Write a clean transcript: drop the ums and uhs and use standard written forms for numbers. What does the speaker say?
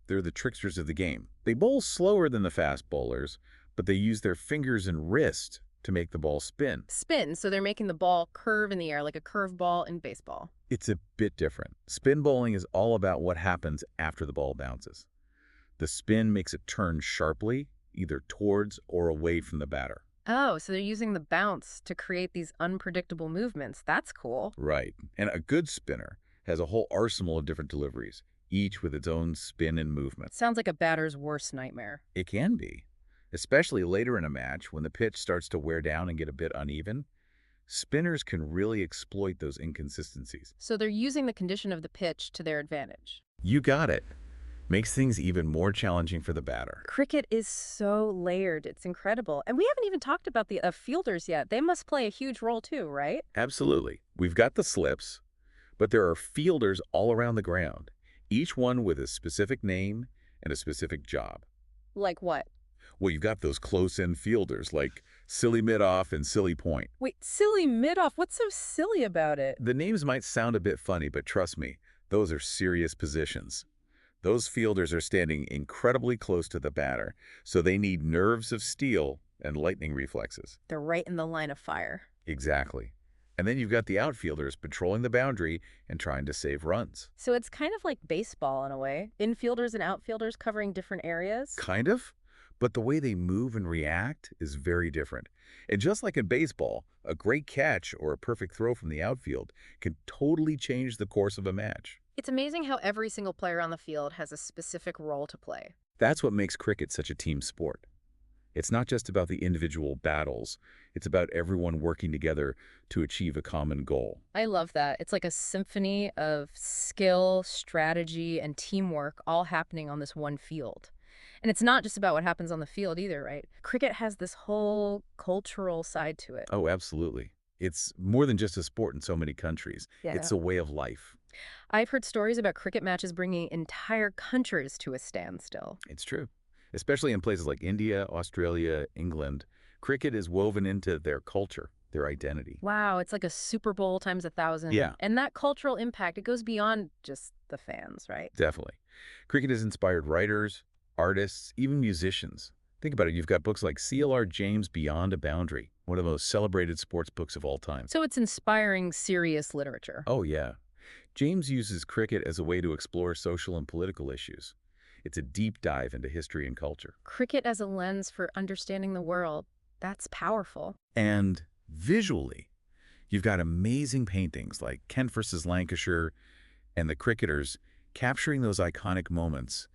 They're the tricksters of the game. They bowl slower than the fast bowlers, but they use their fingers and wrist to make the ball spin. Spin, so they're making the ball curve in the air like a curveball in baseball. It's a bit different. Spin bowling is all about what happens after the ball bounces. The spin makes it turn sharply, either towards or away from the batter. Oh, so they're using the bounce to create these unpredictable movements. That's cool. Right. And a good spinner has a whole arsenal of different deliveries, each with its own spin and movement. Sounds like a batter's worst nightmare. It can be, especially later in a match when the pitch starts to wear down and get a bit uneven. Spinners can really exploit those inconsistencies. So they're using the condition of the pitch to their advantage. You got it. Makes things even more challenging for the batter. Cricket is so layered. It's incredible. And we haven't even talked about the fielders yet. They must play a huge role too, right? Absolutely. We've got the slips, but there are fielders all around the ground, each one with a specific name and a specific job. Like what? Well, you've got those close-in fielders like silly mid-off and silly point. Wait, silly mid-off. What's so silly about it? The names might sound a bit funny, but trust me, those are serious positions. Those fielders are standing incredibly close to the batter, so they need nerves of steel and lightning reflexes. They're right in the line of fire. Exactly. And then you've got the outfielders patrolling the boundary and trying to save runs. So it's kind of like baseball in a way. Infielders and outfielders covering different areas. Kind of, but the way they move and react is very different. And just like in baseball, a great catch or a perfect throw from the outfield can totally change the course of a match. It's amazing how every single player on the field has a specific role to play. That's what makes cricket such a team sport. It's not just about the individual battles, it's about everyone working together to achieve a common goal. I love that. It's like a symphony of skill, strategy, and teamwork all happening on this one field. And it's not just about what happens on the field either, right? Cricket has this whole cultural side to it. Oh, absolutely. It's more than just a sport in so many countries. Yeah. It's a way of life. I've heard stories about cricket matches bringing entire countries to a standstill. It's true. Especially in places like India, Australia, England, cricket is woven into their culture, their identity. Wow, it's like a Super Bowl times 1,000. Yeah. And that cultural impact, it goes beyond just the fans, right? Definitely. Cricket has inspired writers, artists, even musicians. Think about it. You've got books like C.L.R. James' Beyond a Boundary, one of the most celebrated sports books of all time. So it's inspiring serious literature. Oh, yeah. James uses cricket as a way to explore social and political issues. It's a deep dive into history and culture. Cricket as a lens for understanding the world. That's powerful. And visually, you've got amazing paintings like Kent versus Lancashire and the cricketers capturing those iconic moments